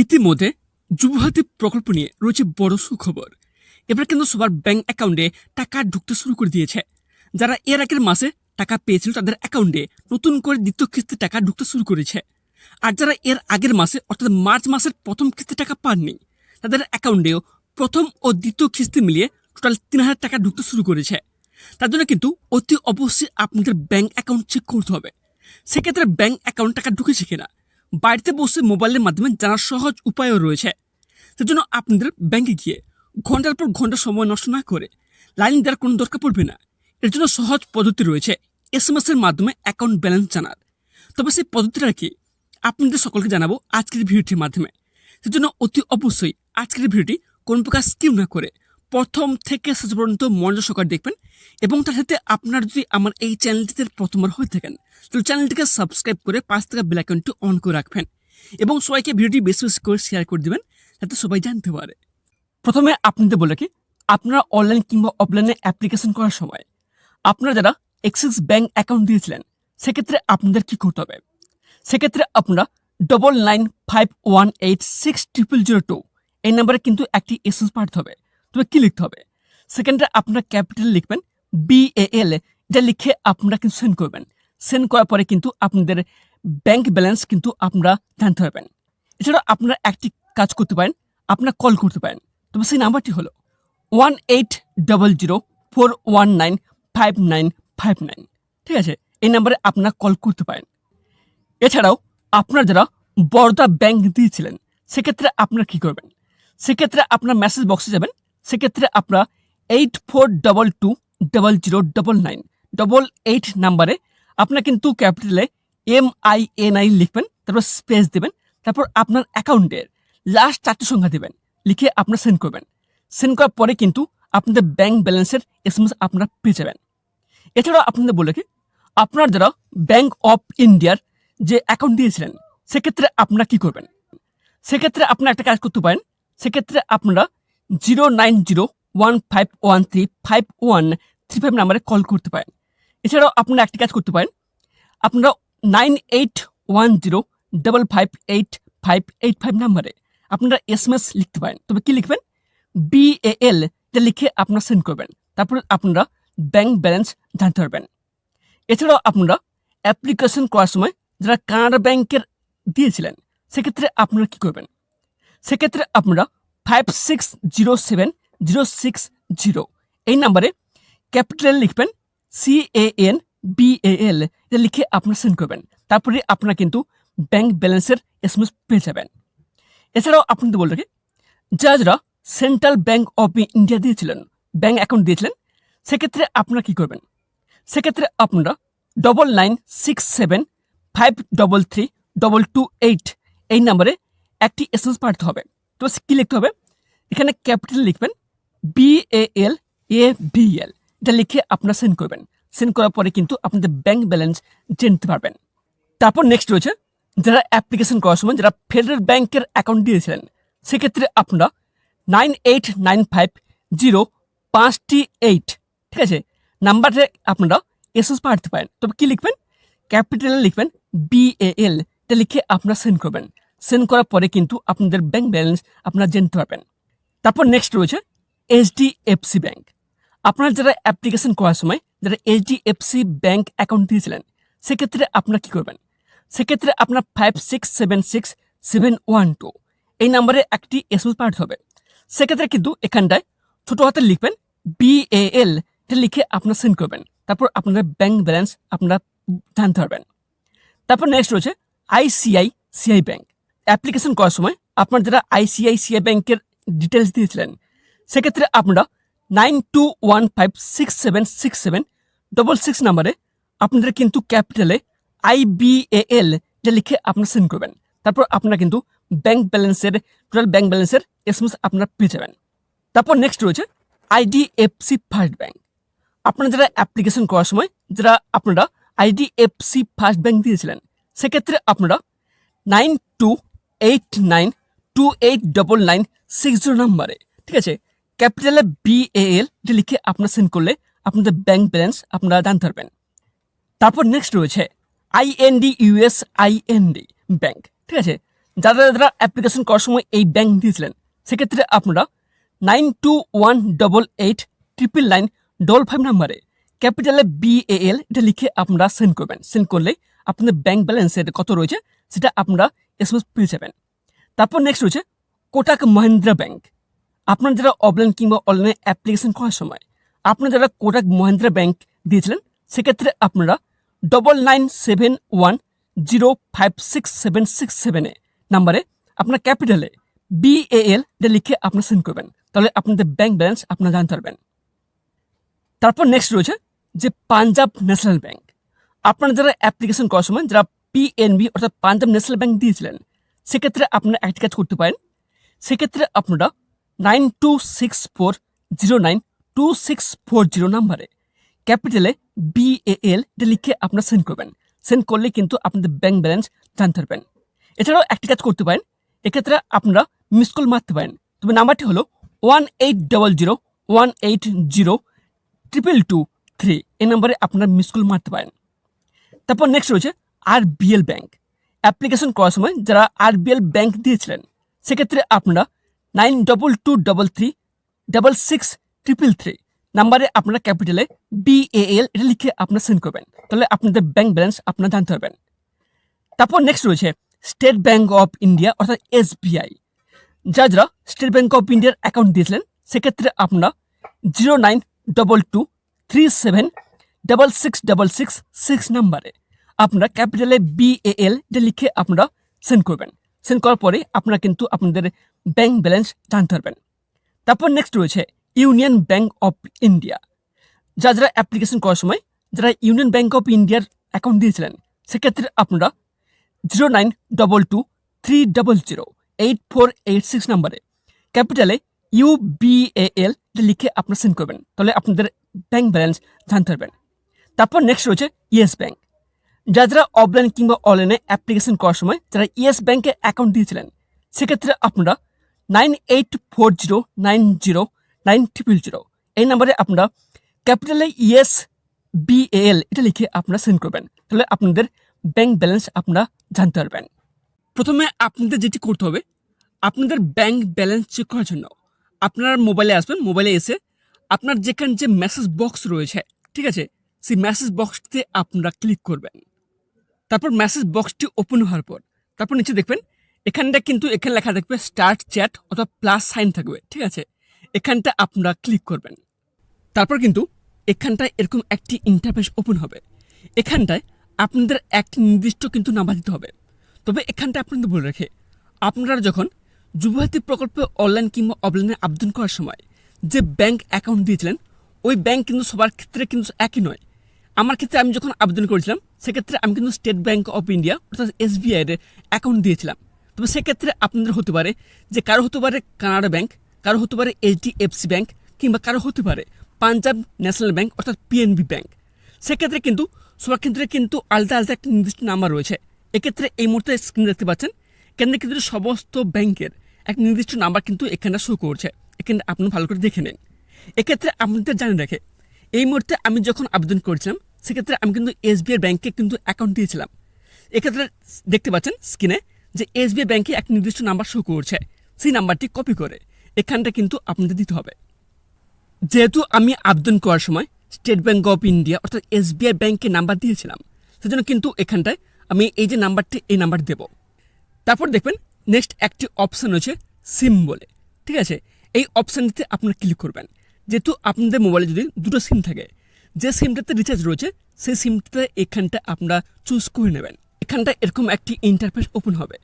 ইতিমধ্যে যুবহাতি প্রকল্প নিয়ে রয়েছে বড় সুখবর। এবার কিন্তু সবার ব্যাংক অ্যাকাউন্টে টাকা ঢুকতে শুরু করে দিয়েছে। যারা এর আগের মাসে টাকা পেয়েছিল তাদের অ্যাকাউন্টে নতুন করে দ্বিতীয় কিস্তির টাকা ঢুকতে শুরু করেছে। আর যারা এর আগের মাসে অর্থাৎ মার্চ মাসের প্রথম কিস্তি টাকা পাননি তাদের অ্যাকাউন্টেও প্রথম ও দ্বিতীয় কিস্তি মিলিয়ে টোটাল ৩,০০০ টাকা ঢুকতে শুরু করেছে। তার জন্য কিন্তু অতি অবশ্যই আপনাদের ব্যাংক অ্যাকাউন্ট চেক করতে হবে। সেক্ষেত্রে ব্যাংক অ্যাকাউন্ট টাকা ঢুকেছে কিনা বাড়িতে বসে মোবাইলের মাধ্যমে জানার সহজ উপায়ও রয়েছে। সেজন্য আপনাদের ব্যাংকে গিয়ে ঘন্টার পর ঘন্টা সময় নষ্ট না করে লাইন দেওয়ার কোনো দরকার পড়বে না। এর জন্য সহজ পদ্ধতি রয়েছে SMS এর মাধ্যমে অ্যাকাউন্ট ব্যালেন্স জানার। তবে সেই পদ্ধতিটা কি আপনাদের সকলকে জানাবো আজকের ভিডিওটির মাধ্যমে। সেজন্য অতি অবশ্যই আজকের ভিডিওটি কোনো প্রকার স্কিপ না করে প্রথম থেকে শেষ পর্যন্ত মনোযোগ সহকারে দেখবেন। এবং তার সাথে আপনার যদি আমার এই চ্যানেলটিতে প্রথমবার হয়ে থাকেন তাহলে চ্যানেলটিকে সাবস্ক্রাইব করে পাশ থেকে বেল আইকনটি অন করে রাখবেন এবং সবাইকে ভিডিওটি বেশি বেশি করে শেয়ার করে দেবেন যাতে সবাই জানতে পারে। প্রথমে আপনাদের বলে কি, আপনারা অনলাইন কিংবা অফলাইনে অ্যাপ্লিকেশন করার সময় আপনারা যারা অ্যাক্সিস ব্যাংক অ্যাকাউন্ট দিয়েছিলেন সেক্ষেত্রে আপনাদের কি করতে হবে। সেক্ষেত্রে আপনারা 9951860002 এই নাম্বারে কিন্তু একটি SMS পাঠাতে হবে। তবে কি লিখতে হবে, সেকেন্ডে আপনারা ক্যাপিটাল লিখবেন BAL, এটা লিখে আপনারা কিন্তু সেন্ড করবেন। সেন্ড করার পরে কিন্তু আপনাদের ব্যাংক ব্যালেন্স কিন্তু আপনারা জানতে পারবেন। এছাড়া আপনারা একটি কাজ করতে পারেন, আপনারা কল করতে পারেন। তবে সেই নাম্বারটি হলো 1800419595, ঠিক আছে? এই নাম্বারে আপনারা কল করতে পারেন। এছাড়াও আপনারা যারা বরোদা ব্যাংক দিয়েছিলেন সেক্ষেত্রে আপনারা কী করবেন, সেক্ষেত্রে আপনার মেসেজ বক্সে যাবেন। সেক্ষেত্রে আপনারা 8422009988 নাম্বারে আপনারা কিন্তু ক্যাপিটালে MINI লিখবেন, তারপর স্পেস দেবেন, তারপর আপনার অ্যাকাউন্টের লাস্ট 4টি সংখ্যা দেবেন, লিখে আপনারা সেন্ড করবেন। সেন্ড করার পরে কিন্তু আপনাদের ব্যাংক ব্যালেন্সের SMS আপনারা পেয়ে যাবেন। এছাড়াও আপনাদের বলে কি, আপনার যারা ব্যাংক অফ ইন্ডিয়ার যে অ্যাকাউন্ট দিয়েছিলেন সেক্ষেত্রে আপনারা কী করবেন, সেক্ষেত্রে আপনারা একটা কাজ করতে পারেন। সেক্ষেত্রে আপনারা 09015135135 নাম্বারে কল করতে পারেন। এছাড়াও আপনারা একটি কাজ করতে পারেন, আপনারা 9810558585 নাম্বারে আপনারা SMS লিখতে পারেন। তবে কি লিখবেন, BAL, এটা লিখে আপনারা সেন্ড করবেন। তারপরে আপনারা ব্যাংক ব্যালেন্স জানতে পারবেন। এছাড়াও আপনারা অ্যাপ্লিকেশন করার সময় যারা কানাড়া ব্যাংকের দিয়েছিলেন সেক্ষেত্রে আপনারা কী করবেন, সেক্ষেত্রে আপনারা 560706 এই নাম্বারে ক্যাপিটাল লিখবেন CANBAL, এটা লিখে আপনারা সেন্ড করবেন। তারপরে আপনারা কিন্তু ব্যাংক ব্যালেন্সের SMS পেয়ে যাবেন। এছাড়াও আপনাদের বলে রাখি, যারা যারা সেন্ট্রাল ব্যাংক অফ ইন্ডিয়া দিয়েছিলেন, ব্যাংক অ্যাকাউন্ট দিয়েছিলেন সেক্ষেত্রে আপনারা কী করবেন, সেক্ষেত্রে আপনারা 9967533228 এই নাম্বারে একটি SMS পাঠাতে হবে। তো কী লিখতে হবে, এখানে ক্যাপিটাল লিখবেন BAL, এটা লিখে আপনারা সেন্ড করবেন। সেন্ড করার পরে কিন্তু আপনাদের ব্যাংক ব্যালেন্স জানতে পারবেন। তারপর নেক্সট রয়েছে যারা অ্যাপ্লিকেশন করার সময় যারা ফেডারেল ব্যাংকের অ্যাকাউন্ট দিয়েছিলেন সেক্ষেত্রে আপনারা 98950538, ঠিক আছে, নাম্বারে আপনারা SMS পাঠাতে পারেন। তবে কী লিখবেন, ক্যাপিটালে লিখবেন BAL, এটা লিখে আপনারা সেন্ড করবেন। সেন্ড করার পরে কিন্তু আপনাদের ব্যাংক ব্যালেন্স আপনারা জানতে পারবেন। তারপর নেক্সট রয়েছে HDFC ব্যাংক। আপনারা যারা অ্যাপ্লিকেশন করার সময় যারা HDFC ব্যাংক অ্যাকাউন্ট দিয়েছিলেন সেক্ষেত্রে আপনারা কী করবেন, সেক্ষেত্রে আপনার 5676712 এই নাম্বারে একটি SMS পাঠাতে হবে। সেক্ষেত্রে কিন্তু এখানটায় ছোটো হাতে লিখবেন BAL, এটা লিখে আপনারা সেন্ড করবেন। তারপর আপনাদের ব্যাংক ব্যালেন্স আপনারা জানতে পারবেন। তারপর নেক্সট রয়েছে ICICI ব্যাংক। অ্যাপ্লিকেশন করার সময় আপনার যারা ICICI ব্যাংকের ডিটেলস দিয়েছিলেন সেক্ষেত্রে আপনারা 9215676766 নাম্বারে আপনাদের কিন্তু ক্যাপিটালে IBAL, এটা লিখে আপনারা সেন্ড করবেন। তারপর আপনারা কিন্তু ব্যাংক ব্যালেন্সের টোটাল ব্যাংক ব্যালেন্সের SMS আপনারা পেয়ে যাবেন। তারপর নেক্সট রয়েছে IDFC ফার্স্ট ব্যাংক। আপনারা যারা অ্যাপ্লিকেশন করার সময় যারা আপনারা IDFC ফার্স্ট ব্যাংক দিয়েছিলেন সেক্ষেত্রে আপনারা 9289289960 নাম্বারে, ঠিক আছে, ক্যাপিটালে BAL, এটা লিখে আপনারা সেন্ড করলে আপনাদের ব্যাংক ব্যালেন্স আপনারা জানতে পারবেন। তারপর নেক্সট রয়েছে INDUSIND ব্যাংক, ঠিক আছে, যারা যারা অ্যাপ্লিকেশন করার সময় এই ব্যাংক দিয়েছিলেন সেক্ষেত্রে আপনারা 921888999955 নাম্বারে ক্যাপিটালে BAL এটা লিখে আপনারা সেন্ড করবেন। সেন্ড করলে আপনাদের ব্যাংক ব্যালেন্সের কত রয়েছে সেটা আপনারা SMS পেয়ে যাবেন। তারপর নেক্সট রয়েছে কোটাক মহিন্দ্রা ব্যাংক। আপনারা যারা অফলাইন কিংবা অনলাইনে অ্যাপ্লিকেশন করার সময় আপনারা যারা কোটাক মহিন্দ্রা ব্যাংক দিয়েছিলেন সেক্ষেত্রে আপনারা 9971056767 নাম্বারে আপনার ক্যাপিটালে BAL এটা লিখে আপনারা সেন্ড করবেন। তাহলে আপনাদের ব্যাংক ব্যালেন্স আপনারা জানতে পারবেন। তারপর নেক্সট রয়েছে যে পাঞ্জাব ন্যাশনাল ব্যাংক। আপনারা যারা অ্যাপ্লিকেশন করার সময় যারা PNB অর্থাৎ পাঞ্জাব ন্যাশনাল ব্যাংক দিয়েছিলেন সেক্ষেত্রে আপনারা একটি কাজ করতে পারেন। সেক্ষেত্রে আপনারা 9264092640 নাম্বারে ক্যাপিটালে BAL এটা লিখে আপনারা সেন্ড করবেন। সেন্ড করলে কিন্তু আপনাদের ব্যাংক ব্যালেন্স জানতে পারবেন। এছাড়াও একটি কাজ করতে পারেন, এক্ষেত্রে আপনারা মিস কল মারতে পারেন। তবে নাম্বারটি হলো 1800180223 এই নাম্বারে আপনারা মিস কল মারতে পারেন। তারপর নেক্সট রয়েছে RBL ব্যাংক। অ্যাপ্লিকেশন করার সময় যারা RBL ব্যাংক দিয়েছিলেন সেক্ষেত্রে আপনারা 9223366333 নাম্বারে আপনারা ক্যাপিটালে BAL এটা লিখে আপনারা সেন্ড করবেন। তাহলে আপনাদের ব্যাংক ব্যালেন্স আপনারা জানতে পারবেন। তারপর নেক্সট রয়েছে স্টেট ব্যাংক অফ ইন্ডিয়া অর্থাৎ SBI। যারা যারা স্টেট ব্যাংক অফ ইন্ডিয়ার অ্যাকাউন্ট দিয়েছিলেন সেক্ষেত্রে আপনারা 0922376666 নাম্বারে আপনারা ক্যাপিটালে BAL এটা লিখে আপনারা সেন্ড করবেন। সেন্ড করার পরে আপনারা কিন্তু আপনাদের ব্যাংক ব্যালেন্স জানতে পারবেন। তারপর নেক্সট রয়েছে ইউনিয়ন ব্যাংক অফ ইন্ডিয়া। যারা যারা অ্যাপ্লিকেশন করার সময় যারা ইউনিয়ন ব্যাংক অফ ইন্ডিয়ার অ্যাকাউন্ট দিয়েছিলেন সেক্ষেত্রে আপনারা 0922300848 নাম্বারে ক্যাপিটালে UBAL লিখে আপনারা সেন্ড করবেন। তাহলে আপনাদের ব্যাংক ব্যালেন্স জানতে পারবেন। তারপর নেক্সট রয়েছে ইয়েস ব্যাংক। যারা যারা অফলাইন কিংবা অনলাইনে অ্যাপ্লিকেশন করার সময় যারা ইয়েস ব্যাংকে অ্যাকাউন্ট দিয়েছিলেন সেক্ষেত্রে আপনারা 9840909000 এই নাম্বারে আপনারা ক্যাপিটালে BAL এটা লিখে আপনারা সেন্ড করবেন। তাহলে আপনাদের ব্যাংক ব্যালেন্স আপনারা জানতে পারবেন। প্রথমে আপনাদের যেটি করতে হবে, আপনাদের ব্যাংক ব্যালেন্স চেক করার জন্য আপনার মোবাইলে আসবেন। মোবাইলে এসে আপনার যেখানে যে মেসেজ বক্স রয়েছে, ঠিক আছে, সেই মেসেজ বক্সটিতে আপনারা ক্লিক করবেন। তারপর মেসেজ বক্সটি ওপেন হওয়ার পর তারপর নিচে দেখবেন এখানটা কিন্তু এখানে লেখা থাকবে স্টার্ট চ্যাট অথবা প্লাস সাইন থাকবে, ঠিক আছে, এখানটা আপনারা ক্লিক করবেন। তারপর কিন্তু এখানটায় এরকম একটি ইন্টারফেস ওপেন হবে। এখানটায় আপনাদের একটি নির্দিষ্ট কিন্তু নাম্বার দিতে হবে। তবে এখানটা আপনাদের বলে রাখে, আপনারা যখন যুবসাথী প্রকল্পে অনলাইন কিংবা অফলাইনে আবেদন করার সময় যে ব্যাংক অ্যাকাউন্ট দিয়েছিলেন ওই ব্যাংক কিন্তু সবার ক্ষেত্রে কিন্তু একই নয়। আমার ক্ষেত্রে আমি যখন আবেদন করেছিলাম সেক্ষেত্রে আমি কিন্তু স্টেট ব্যাংক অফ ইন্ডিয়া অর্থাৎ SBI এর অ্যাকাউন্ট দিয়েছিলাম। তবে সেক্ষেত্রে আপনাদের হতে পারে যে কারো হতে পারে কানাড়া ব্যাংক, কারো হতে পারে HDFC ব্যাংক কিংবা কারো হতে পারে পাঞ্জাব ন্যাশনাল ব্যাংক অর্থাৎ PNB ব্যাংক। সেক্ষেত্রে কিন্তু সবার ক্ষেত্রে কিন্তু আলাদা আলাদা একটা নির্দিষ্ট নাম্বার রয়েছে। এক্ষেত্রে এই মুহূর্তে স্ক্রিনে দেখতে পাচ্ছেন কেন্দ্রে কিন্তু সমস্ত ব্যাংকের এক নির্দিষ্ট নাম্বার কিন্তু এখানে শো করছে। এখানে আপনি ভালো করে দেখে নিন। এক্ষেত্রে আপনাদের জানিয়ে রাখে, এই মুহূর্তে আমি যখন আবেদন করেছিলাম সেক্ষেত্রে আমি কিন্তু SBI ব্যাংকে কিন্তু অ্যাকাউন্ট দিয়েছিলাম। এক্ষেত্রে দেখতে পাচ্ছেন স্ক্রিনে যে SBI ব্যাংকে এক নির্দিষ্ট নাম্বার শো করছে। সেই নাম্বারটি কপি করে এখানটা কিন্তু আপনাদের দিতে হবে। যেহেতু আমি আবেদন করার সময় স্টেট ব্যাংক অফ ইন্ডিয়া অর্থাৎ SBI ব্যাংকে নাম্বার দিয়েছিলাম সেজন্য কিন্তু এখানটায় আমি এই যে নাম্বারটি এই নাম্বার দেব। তারপর দেখবেন নেক্সট একটি অপশান রয়েছে সিম বলে, ঠিক আছে, এই অপশানটিতে আপনারা ক্লিক করবেন। যেহেতু আপনাদের মোবাইলে যদি দুটো সিম থাকে, যে সিমটাতে রিচার্জ রয়েছে সেই সিমটাতে এখানটা আপনারা চুজ করে নেবেন। এখানটা এরকম একটি ইন্টারফেস ওপেন হবে।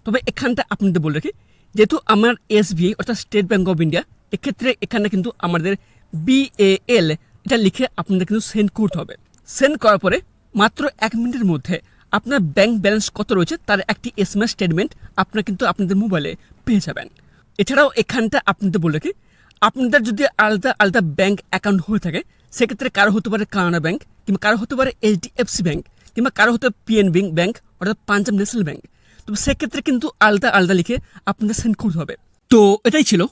তবে এখানটা আপনাদের বলে রাখি, যেহেতু আমার SBI অর্থাৎ স্টেট ব্যাংক অফ ইন্ডিয়া, এক্ষেত্রে এখানে কিন্তু আমাদের BAL এটা লিখে আপনাদের কিন্তু সেন্ড করতে হবে। সেন্ড করার পরে মাত্র 1 মিনিটের মধ্যে আপনার ব্যাংক ব্যালেন্স কত রয়েছে তার একটি SMS স্টেটমেন্ট আপনারা কিন্তু আপনাদের মোবাইলে পেয়ে যাবেন। এছাড়াও এখানটা আপনাদের বলে রাখি, আপনাদের যদি আলাদা আলাদা ব্যাংক অ্যাকাউন্ট হয়ে থাকে সেক্ষেত্রে কারো হতে পারে কানাড়া ব্যাংক কিংবা কারো হতে পারে HDFC ব্যাংক কিংবা কারো হতে PNB ব্যাংক অর্থাৎ পাঞ্জাব ন্যাশনাল ব্যাংক, তবে সেক্ষেত্রে কিন্তু আলাদা আলাদা লিখে আপনাদের সেন্ড করতে হবে। তো এটাই ছিল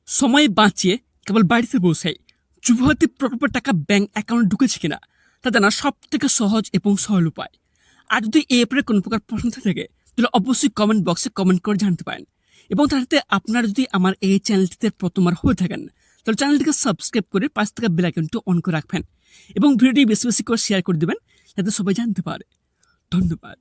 সময় বাঁচিয়ে কেবল বাড়িতে বসে যুবসাথী প্রকল্পের টাকা ব্যাংক অ্যাকাউন্টে ঢুকেছে কিনা তা জানার সব থেকে সহজ এবং সরল উপায়। আর যদি এই অ্যাপের কোনো প্রকার প্রশ্ন থাকে তাহলে অবশ্যই কমেন্ট বক্সে কমেন্ট করে জানতে পারেন। এবং তার সাথে আপনারা যদি আমার এই চ্যানেলটিতে প্রথমবার হয়ে থাকেন তাহলে চ্যানেলটিকে সাবস্ক্রাইব করে পাশ থেকে বেল আইকনটি অন করে রাখবেন এবং ভিডিওটি বেশি বেশি করে শেয়ার করে দেবেন যাতে সবাই জানতে পারে। ধন্যবাদ।